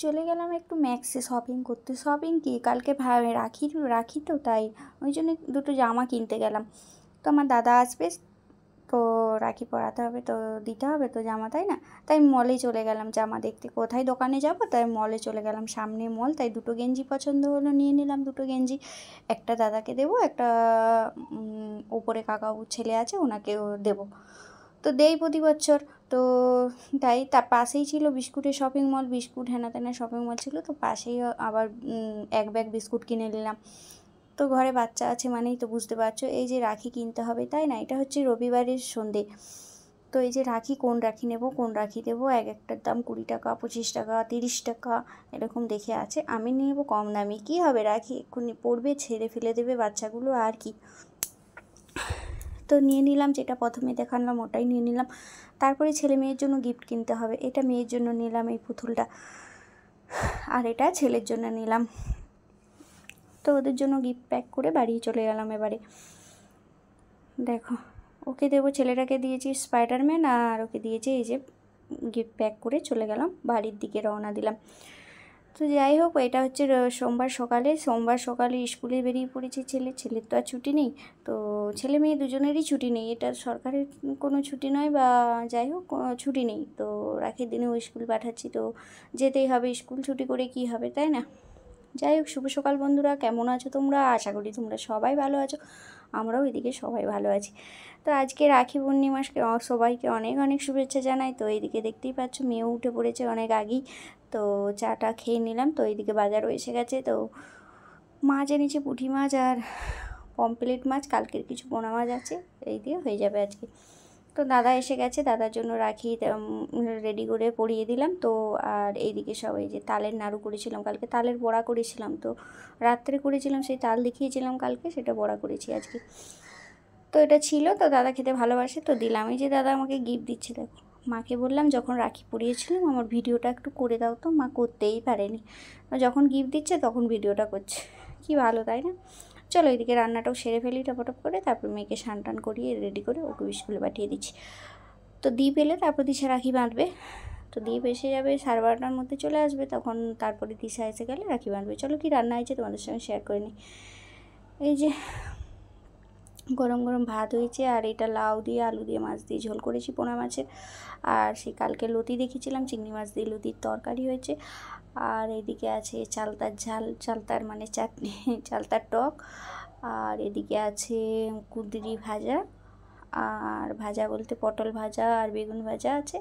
চলে গেলাম একটু ম্যাক্সে শপিং করতে। শপিং কি, কালকে রাখি রাখি তো, তাই ওই জন্য দুটো জামা কিনতে গেলাম। তো আমার দাদা আসবে, তো রাখি পরাতে হবে, তো দিতে হবে তো জামা, তাই না? তাই মলে চলে গেলাম জামা দেখতে। কোথায় দোকানে যাব, তাই মলে চলে গেলাম, সামনে মল। তাই দুটো গেঞ্জি পছন্দ হলো, নিয়ে নিলাম দুটো গেঞ্জি। একটা দাদাকে দেবো, একটা ওপরে কাকাবাবুর ছেলে আছে ওনাকেও দেবো, তো দেই প্রতি বছর। তো তাই তার পাশেই ছিল বিস্কুটের শপিং মল, বিস্কুট হেনা তেনা শপিং মল ছিল, তো পাশেই আবার এক ব্যাগ বিস্কুট কিনে নিলাম। তো ঘরে বাচ্চা আছে মানেই তো বুঝতে পারছো, এই যে রাখি কিনতে হবে, তাই না? এটা হচ্ছে রবিবারের সন্ধে। তো এই যে রাখি, কোন রাখি নেব, কোন রাখি দেবো, এক একটার দাম 20 টাকা, 25 টাকা, 30 টাকা এরকম দেখে আছে। আমি নেব কম দামি, কী হবে, রাখি এক্ষুনি পড়বে, ছেড়ে ফেলে দেবে বাচ্চাগুলো, আর কি। তো নিয়ে নিলাম, যেটা প্রথমে দেখালাম ওটাই নিয়ে নিলাম। তারপরে ছেলে মেয়ের জন্য গিফট কিনতে হবে। এটা মেয়ের জন্য নিলাম, এই পুতুলটা, আর এটা ছেলের জন্য নিলাম। তো ওদের জন্য গিফট প্যাক করে বাড়ি চলে গেলাম। এবারে দেখো, ওকে দেবো, ছেলেটাকে দিয়েছি স্পাইডারম্যান, আর ওকে দিয়েছি এই যে গিফট প্যাক করে চলে গেলাম, বাড়ির দিকে রওনা দিলাম। তো যাই হোক, এটা হচ্ছে সোমবার সকালে স্কুলে বেরিয়ে পড়েছে ছেলের তো আর ছুটি নেই। তো ছেলে মেয়ে দুজনেরই ছুটি নেই, এটা সরকারের কোনো ছুটি নয়, বা যাই হোক ছুটি নেই। তো রাখির দিনেও স্কুল পাঠাচ্ছি, তো যেতেই হবে, স্কুল ছুটি করে কি হবে, তাই না? যাই হোক, শুভ সকাল বন্ধুরা, কেমন আছো তোমরা? আশা করি তোমরা সবাই ভালো আছো, আমরাও এদিকে সবাই ভালো আছি। তো আজকে রাখি পূর্ণিমাকে সবাইকে অনেক অনেক শুভেচ্ছা জানাই। তো এইদিকে দেখতেই পাচ্ছ, মেয়েও উঠে পড়েছে অনেক আগেই। তো চাটা খেয়ে নিলাম। তো এইদিকে বাজারও এসে গেছে। তো মাছ এনেছে, পুঁটি মাছ আর পমপ্লেট মাছ, কালকের কিছু পোনা মাছ আছে, এই দিয়ে হয়ে যাবে আজকে। তো দাদা এসে গেছে, দাদার জন্য রাখি রেডি করে পরিয়ে দিলাম। তো আর এইদিকে সব এই যে তালের নাড়ু করেছিলাম, কালকে তালের বড়া করেছিলাম, তো রাত্রে করেছিলাম, সেই তাল দেখিয়েছিলাম কালকে, সেটা বড়া করেছি আজকে। তো এটা ছিল, তো দাদা খেতে ভালোবাসে, তো দিলাম। এই যে দাদা আমাকে গিফট দিচ্ছে, দেখো। মাকে বললাম যখন রাখি পরিয়েছিলাম আমার ভিডিওটা একটু করে দাও, তো মা করতেই পারেনি, যখন গিফট দিচ্ছে তখন ভিডিওটা করছে। কি ভালো, তাই না? চলো এদিকে রান্নাটাও সেরে ফেলি টপটপ করে, তারপর মেয়েকে স্নান টান করিয়ে রেডি করে ওকে স্কুলে পাঠিয়ে দিচ্ছি। তো দ্বীপ এলে তারপর দিশা রাখি বাঁধবে। তো দ্বীপ এসে যাবে 12:30টার মধ্যে চলে আসবে, তখন তারপরে দিশা এসে গেলে রাখি বাঁধবে। চলো কি রান্না হয়েছে তোমাদের সঙ্গে শেয়ার করে নিই। এই যে গরম গরম ভাত হয়েছে, আর এটা লাউ দিয়ে আলু দিয়ে মাছ দিয়ে ঝোল করেছি পোনা মাছের, আর সেই কালকে লতি দেখেছিলাম চিংড়ি মাছ দিয়ে লতির তরকারি হয়েছে। আর এদিকে আছে চালতার ঝাল, চালতার মানে চাটনি, চালতার টক। আর এদিকে আছে কুঁদরি ভাজা, আর ভাজা বলতে পটল ভাজা আর বেগুন ভাজা আছে।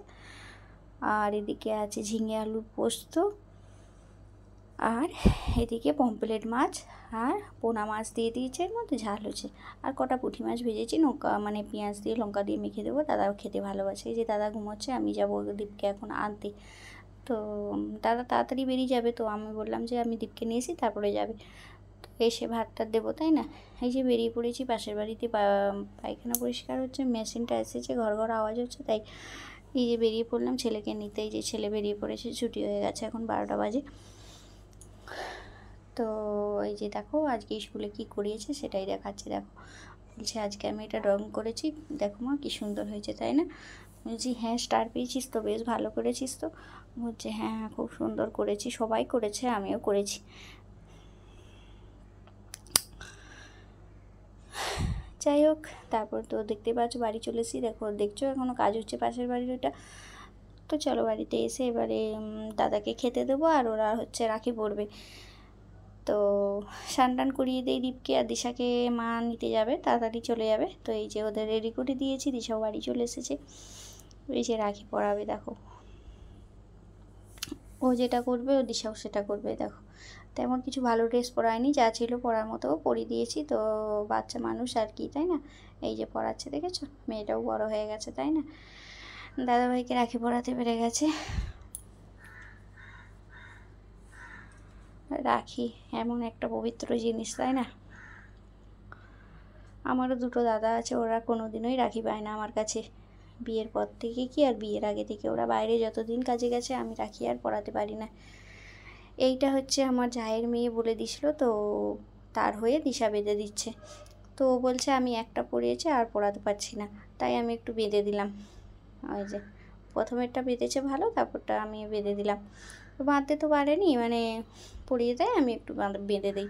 আর এদিকে আছে ঝিঙে আলুর পোস্ত, আর এদিকে পমপ্লেট মাছ আর পোনা মাছ দিয়ে দিয়েছে, এর মধ্যে ঝাল হয়েছে। আর কটা পুঁটি মাছ ভেজেছি, লঙ্কা মানে পেঁয়াজ দিয়ে লঙ্কা দিয়ে মেখে দেবো, দাদাও খেতে ভালোবাসে। এই যে দাদা ঘুমোচ্ছে, আমি যাবো দীপকে এখন আনতে। তো দাদা তাড়াতাড়ি বেরিয়ে যাবে, তো আমি বললাম যে আমি দীপকে নিয়ে এসি, তারপরে যাবে। তো এসে ভাতটা দেবো, তাই না? এই যে বেরিয়ে পড়েছি, পাশের বাড়িতে পায়খানা পরিষ্কার হচ্ছে, মেশিনটা এসেছে, ঘর ঘর আওয়াজ হচ্ছে, তাই এই যে বেরিয়ে পড়লাম ছেলেকে নিতে। এই যে ছেলে বেরিয়ে পড়েছে, ছুটি হয়ে গেছে, এখন 12টা বাজে। তো এই যে দেখো আজকে স্কুলে কি করিয়েছে সেটাই দেখাচ্ছে, দেখো। বলছে আজকে আমি এটা রং করেছি, দেখো মা কি সুন্দর হয়েছে, তাই না? বলছি হ্যাঁ, স্টার পেয়েছিস তো, বেশ ভালো করেছিস তো। বলছে হ্যাঁ হ্যাঁ, খুব সুন্দর করেছি, সবাই করেছে, আমিও করেছি। যাই হোক, তারপর তো দেখতে পাচ্ছ বাড়ি চলে এসেছি, দেখো দেখছো এখনও কাজ হচ্ছে পাশের বাড়ির ওটা। তো চলো বাড়িতে এসে এবারে দাদাকে খেতে দেবো, আর ওরা হচ্ছে রাখি পড়বে। তো স্নান টান করিয়ে দেই দীপকে, আর দিশাকে মা নিতে যাবে, তাড়াতাড়ি চলে যাবে। তো এই যে ওদের রেডি করে দিয়েছি, দিশাও বাড়ি চলে এসেছে। এই যে রাখি পরাবে, দেখো ও যেটা করবে ও দিশাও সেটা করবে। দেখো তেমন কিছু ভালো ড্রেস পরায়নি, যা ছিল পরার মতো পরিয়ে দিয়েছি। তো বাচ্চা মানুষ আর কি, তাই না? এই যে পরাচ্ছে, দেখেছো? মেয়েটাও বড় হয়ে গেছে, তাই না? দাদাভাইকে রাখি পরাতে পেরে গেছে। রাখি এমন একটা পবিত্র জিনিস, তাই না? আমারও দুটো দাদা আছে, ওরা কোনো দিনই রাখি পায় না আমার কাছে, বিয়ের পর থেকে কি আর বিয়ের আগে থেকে, ওরা বাইরে যতদিন কাজে গেছে আমি রাখি আর পরাতে পারি না। এইটা হচ্ছে আমার জায়ের মেয়ে বলে দিছিল, তো তার হয়ে দিশা বেঁধে দিচ্ছে। তো ও বলছে আমি একটা পরিয়েছে আর পরাতে পারছি না, তাই আমি একটু বেঁধে দিলাম। ওই যে প্রথমেরটা বেঁধেছে ভালো, তারপরটা আমি বেঁধে দিলাম। তো বাঁধতে তো পারেনি, মানে পরিয়ে দেয়, আমি একটু বেঁধে দিই।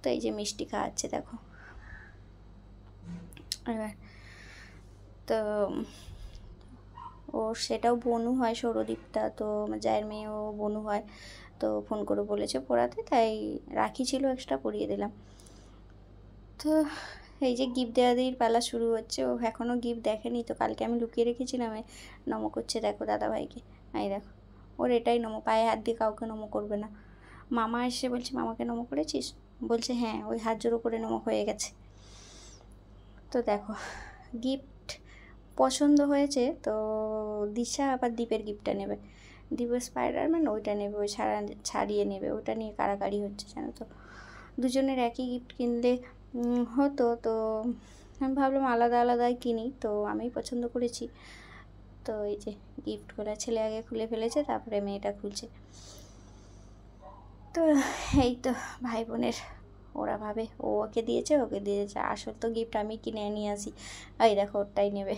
তো এই যে মিষ্টি খাওয়াচ্ছে দেখো। এবার তো ওর সেটাও বনু হয়, সৌরদীপটা তো জায়ের মেয়েও বনু হয়। তো ফোন করে বলেছে পড়াতে, তাই রাখি ছিল এক্সট্রা, পরিয়ে দিলাম। তো এই যে গিফট দেওয়া দির পালা শুরু হচ্ছে। ও এখনও গিফট দেখেনি, তো কালকে আমি লুকিয়ে রেখেছিলাম। নমো করছে দেখো দাদাভাইকে। এই দেখো, ওর এটাই নমো, পায়ে হাত দিয়ে কাউকে নমো করবে না। মামা এসে বলছে মামাকে নমো করেছিস, বলছে হ্যাঁ, ওই হাত জোড়ো করে নমো হয়ে গেছে। তো দেখো গিফট পছন্দ হয়েছে, তো দিশা আবার দ্বীপের গিফটটা নেবে। দ্বীপের স্পাইডারম্যান ওইটা নেবে, ওই ছাড়িয়ে নেবে, ওইটা নিয়ে কাড়াকাড়ি হচ্ছে জানো তো। দুজনের একই গিফট কিনলে হতো, তো আমি ভাবলাম আলাদা আলাদাই কিনি, তো আমি পছন্দ করেছি। তো এই যে গিফটগুলো ছেলে আগে খুলে ফেলেছে, তারপরে মেয়েটা খুলছে। তো এই তো ভাই বোনের, ওরা ভাবে ও ওকে দিয়েছে, আসল তো গিফট আমি কিনে নিয়ে আসি। এই দেখো ওরটাই নেবে।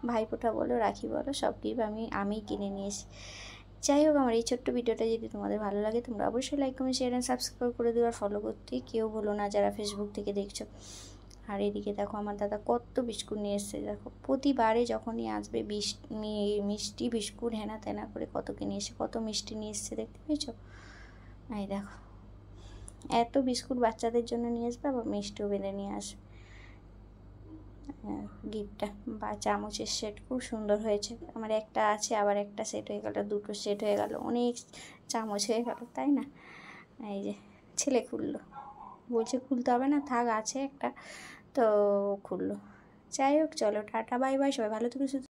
ভাইফোঁটা বলো, রাখি বলো, সব গিফট আমি কিনে নিয়ে এসি। যাই হোক, আমার এই ছোট্ট ভিডিওটা যদি তোমাদের ভালো লাগে, তোমরা অবশ্যই like comment share and subscribe করে দিও, আর ফলো করতে কেউ বলো না যারা ফেসবুক থেকে দেখছো। আর এদিকে দেখো আমার দাদা কত বিস্কুট নিয়ে এসছে দেখো। প্রতিবারে যখনই আসবে মিষ্টি বিস্কুট হেনা তেনা করে কত কিনে এসে, কত মিষ্টি নিয়ে এসছে, দেখতে পেয়েছো? এই দেখো, এত বিস্কুট বাচ্চাদের জন্য নিয়ে আসবে, আবার মিষ্টিও বেঁধে নিয়ে আসবে। গিফটটা বা চামচের সেট খুব সুন্দর হয়েছে। আমার একটা আছে, আবার একটা সেট হয়ে গেল, দুটো সেট হয়ে গেল, অনেক চামচ হয়ে গেল, তাই না? এই যে ছেলে খুললো, বলছে খুলতে হবে না, থাক আছে একটা, তো খুললো। যাই হোক, চলো টাটা বাই বাই, সবাই ভালো থেকো।